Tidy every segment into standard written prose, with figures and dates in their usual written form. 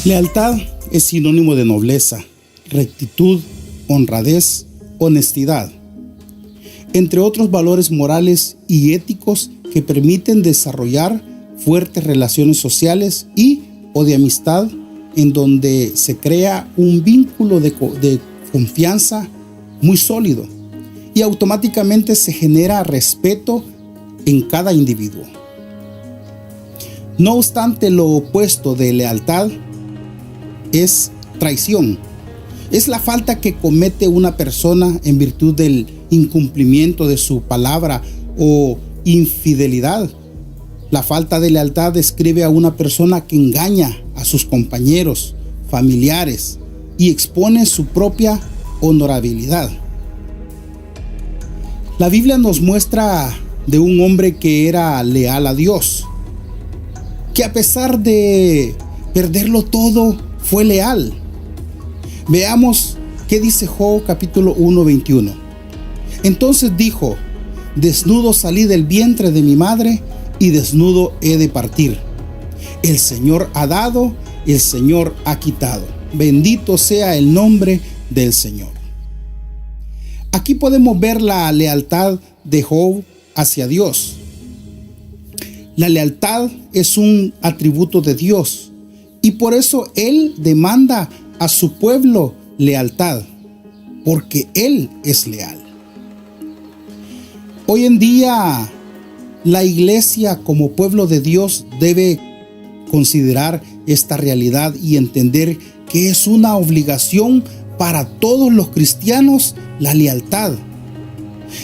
Lealtad es sinónimo de nobleza, rectitud, honradez, honestidad, entre otros valores morales y éticos que permiten desarrollar fuertes relaciones sociales o de amistad, en donde se crea un vínculo de confianza muy sólido y automáticamente se genera respeto en cada individuo. No obstante, lo opuesto de lealtad es traición. Es la falta que comete una persona en virtud del incumplimiento de su palabra o infidelidad. La falta de lealtad describe a una persona que engaña a sus compañeros, familiares y expone su propia honorabilidad. La Biblia nos muestra de un hombre que era leal a Dios, que a pesar de perderlo todo, fue leal. Veamos qué dice Job capítulo 1, 21. Entonces dijo: desnudo salí del vientre de mi madre y desnudo he de partir. El Señor ha dado, el Señor ha quitado. Bendito sea el nombre del Señor. Aquí podemos ver la lealtad de Job hacia Dios. La lealtad es un atributo de Dios y por eso Él demanda a su pueblo lealtad, porque Él es leal. Hoy en día, la iglesia como pueblo de Dios debe considerar esta realidad y entender que es una obligación para todos los cristianos la lealtad.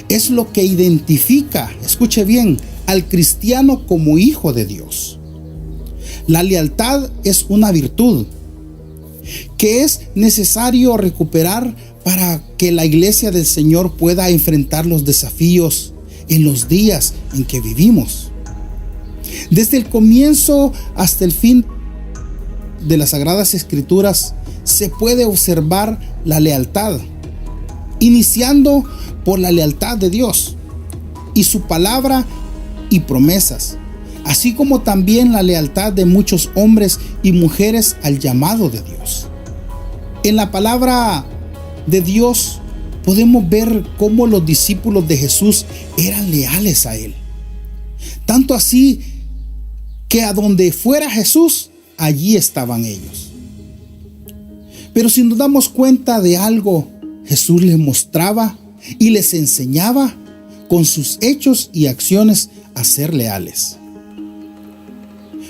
Es lo que identifica, escuche bien, al cristiano como hijo de Dios. La lealtad es una virtud que es necesario recuperar para que la iglesia del Señor pueda enfrentar los desafíos en los días en que vivimos. Desde el comienzo hasta el fin de las Sagradas Escrituras se puede observar la lealtad, iniciando por la lealtad de Dios y su palabra y promesas, así como también la lealtad de muchos hombres y mujeres al llamado de Dios. En la palabra de Dios podemos ver cómo los discípulos de Jesús eran leales a Él. Tanto así que a donde fuera Jesús, allí estaban ellos. Pero si nos damos cuenta de algo, Jesús les mostraba y les enseñaba con sus hechos y acciones a ser leales.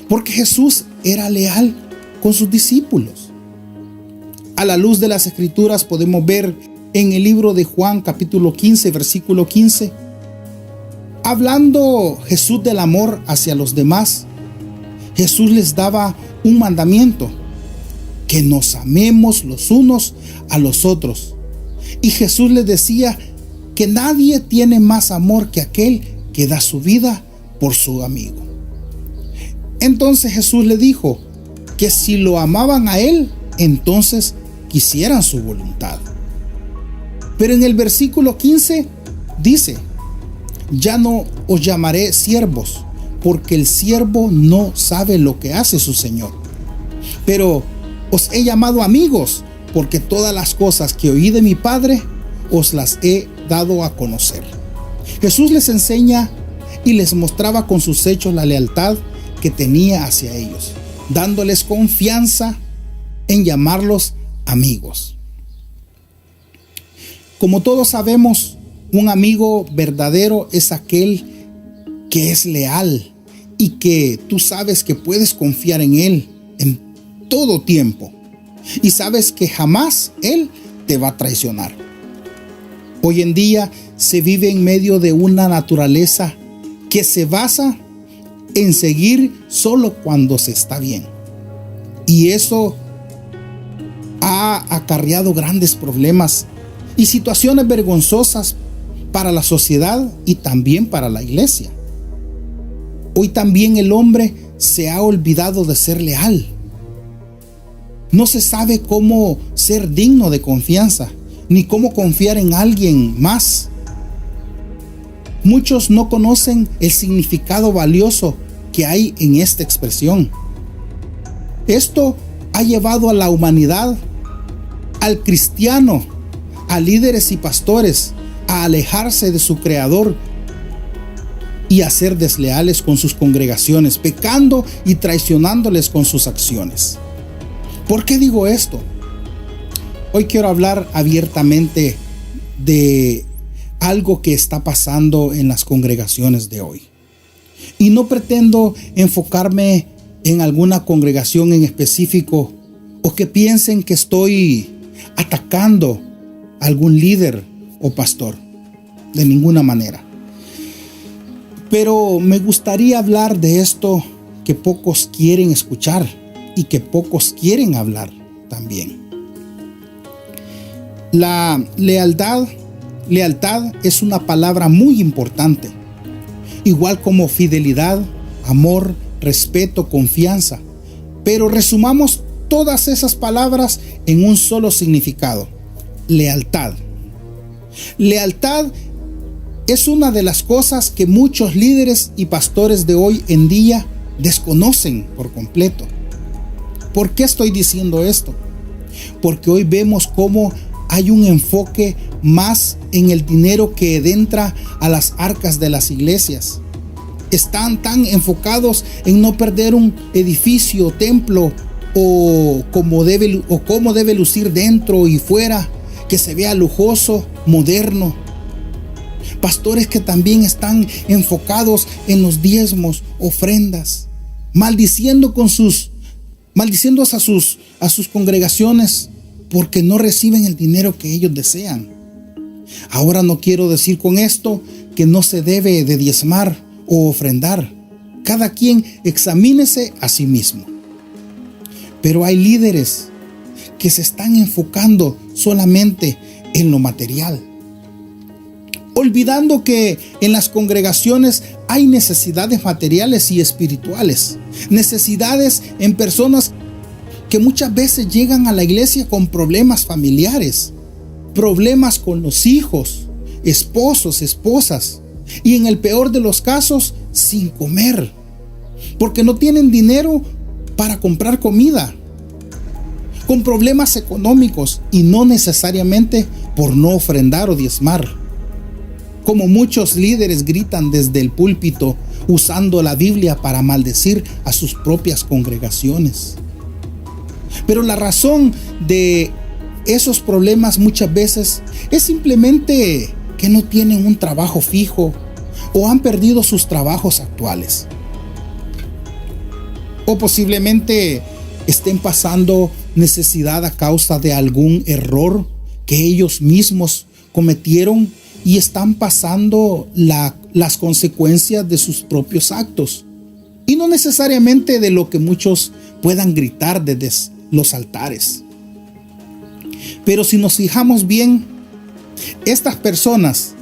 Porque Jesús era leal con sus discípulos. A la luz de las Escrituras podemos ver en el libro de Juan capítulo 15, versículo 15, hablando Jesús del amor hacia los demás, Jesús les daba un mandamiento: que nos amemos los unos a los otros. Y Jesús les decía que nadie tiene más amor que aquel que da su vida por su amigo. Entonces Jesús le dijo que si lo amaban a Él, entonces quisieran su voluntad. Pero en el versículo 15 dice: ya no os llamaré siervos, porque el siervo no sabe lo que hace su Señor. Pero os he llamado amigos, porque todas las cosas que oí de mi Padre os las he dado a conocer. Jesús les enseña y les mostraba con sus hechos la lealtad que tenía hacia ellos, dándoles confianza en llamarlos amigos. Como todos sabemos, un amigo verdadero es aquel que es leal y que tú sabes que puedes confiar en él en todo tiempo y sabes que jamás él te va a traicionar. Hoy en día se vive en medio de una naturaleza que se basa en seguir solo cuando se está bien, y eso ha acarreado grandes problemas y situaciones vergonzosas para la sociedad y también para la iglesia. Hoy también el hombre se ha olvidado de ser leal. No se sabe cómo ser digno de confianza, ni cómo confiar en alguien más. Muchos no conocen el significado valioso que hay en esta expresión. Esto ha llevado a la humanidad, al cristiano, a líderes y pastores, a alejarse de su Creador y a ser desleales con sus congregaciones, pecando y traicionándoles con sus acciones. ¿Por qué digo esto? Hoy quiero hablar abiertamente de algo que está pasando en las congregaciones de hoy. Y no pretendo enfocarme en alguna congregación en específico o que piensen que estoy atacando a algún líder o pastor. De ninguna manera. Pero me gustaría hablar de esto que pocos quieren escuchar y que pocos quieren hablar también. La lealtad es una palabra muy importante, igual como fidelidad, amor, respeto, confianza. Pero resumamos todas esas palabras en un solo significado: lealtad. Lealtad es una de las cosas que muchos líderes y pastores de hoy en día desconocen por completo. ¿Por qué estoy diciendo esto? Porque hoy vemos cómo hay un enfoque más en el dinero que entra a las arcas de las iglesias. Están tan enfocados en no perder un edificio, templo o cómo debe lucir dentro y fuera, que se vea lujoso, moderno. Pastores que también están enfocados en los diezmos, ofrendas, maldiciendo a sus congregaciones porque no reciben el dinero que ellos desean. Ahora no quiero decir con esto que no se debe de diezmar o ofrendar. Cada quien examínese a sí mismo. Pero hay líderes que se están enfocando solamente en lo material, olvidando que en las congregaciones hay necesidades materiales y espirituales, necesidades en personas que muchas veces llegan a la iglesia con problemas familiares, problemas con los hijos, esposos, esposas, y en el peor de los casos, sin comer, porque no tienen dinero para comprar comida, con problemas económicos y no necesariamente por no ofrendar o diezmar. Como muchos líderes gritan desde el púlpito usando la Biblia para maldecir a sus propias congregaciones. Pero la razón de esos problemas muchas veces es simplemente que no tienen un trabajo fijo o han perdido sus trabajos actuales. O posiblemente estén pasando necesidad a causa de algún error que ellos mismos cometieron y están pasando las consecuencias de sus propios actos. Y no necesariamente de lo que muchos puedan gritar desde los altares. Pero si nos fijamos bien, estas personas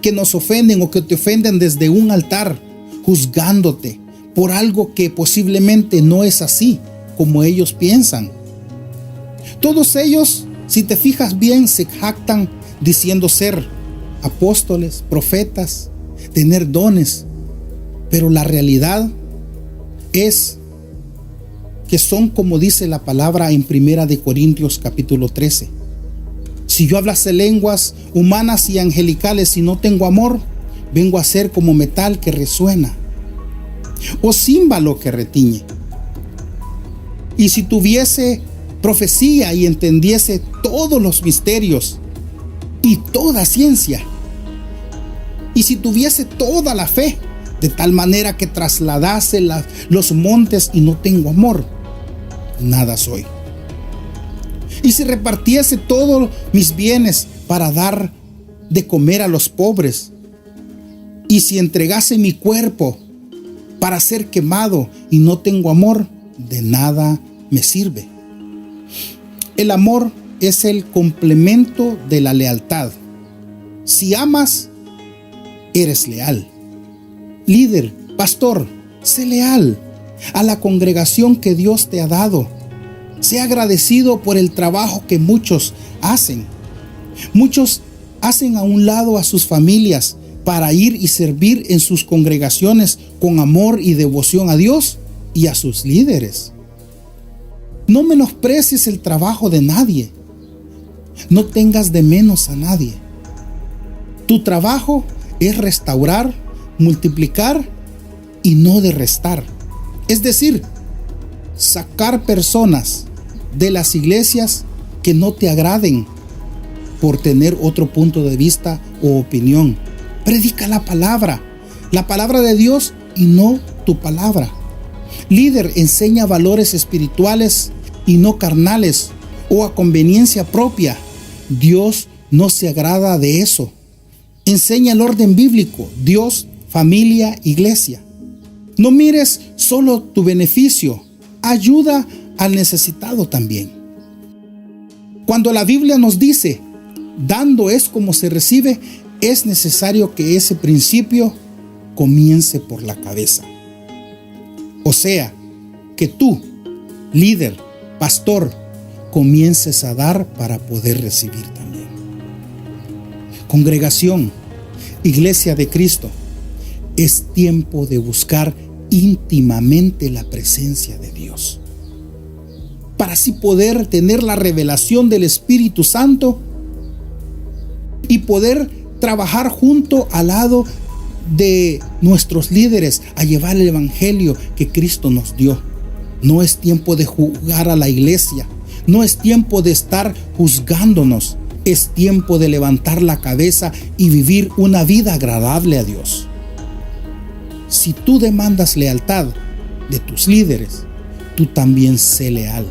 que nos ofenden o que te ofenden desde un altar, juzgándote por algo que posiblemente no es así como ellos piensan. Todos ellos, si te fijas bien, se jactan diciendo ser apóstoles, profetas, tener dones, pero la realidad es que son como dice la palabra en 1 Corintios capítulo 13. Si yo hablase lenguas humanas y angelicales y no tengo amor, vengo a ser como metal que resuena o címbalo que retiñe. Y si tuviese profecía y entendiese todos los misterios y toda ciencia, y si tuviese toda la fe, de tal manera que trasladase los montes y no tengo amor, nada soy. Y si repartiese todos mis bienes para dar de comer a los pobres, y si entregase mi cuerpo para ser quemado y no tengo amor, de nada me sirve. El amor es el complemento de la lealtad. Si amas, eres leal. Líder, pastor, sé leal a la congregación que Dios te ha dado. Sé agradecido por el trabajo que muchos hacen. Muchos hacen a un lado a sus familias para ir y servir en sus congregaciones con amor y devoción a Dios y a sus líderes. No menosprecies el trabajo de nadie. No tengas de menos a nadie. Tu trabajo es restaurar, multiplicar y no de restar. Es decir, sacar personas de las iglesias que no te agraden por tener otro punto de vista o opinión. Predica la palabra de Dios y no tu palabra. Líder, enseña valores espirituales y no carnales o a conveniencia propia. Dios no se agrada de eso. Enseña el orden bíblico, Dios, familia, iglesia. No mires solo tu beneficio, ayuda al necesitado también. Cuando la Biblia nos dice, dando es como se recibe, es necesario que ese principio comience por la cabeza. O sea, que tú, líder, pastor, comiences a dar para poder recibir también. Congregación, Iglesia de Cristo, es tiempo de buscar íntimamente la presencia de Dios, para así poder tener la revelación del Espíritu Santo y poder trabajar junto al lado de nuestros líderes a llevar el evangelio que Cristo nos dio. No es tiempo de juzgar a la iglesia, no es tiempo de estar juzgándonos, es tiempo de levantar la cabeza y vivir una vida agradable a Dios. Si tú demandas lealtad de tus líderes, tú también sé leal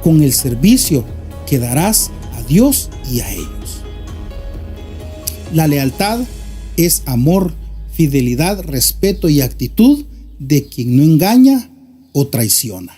con el servicio que darás a Dios y a ellos. La lealtad es amor, fidelidad, respeto y actitud de quien no engaña o traiciona.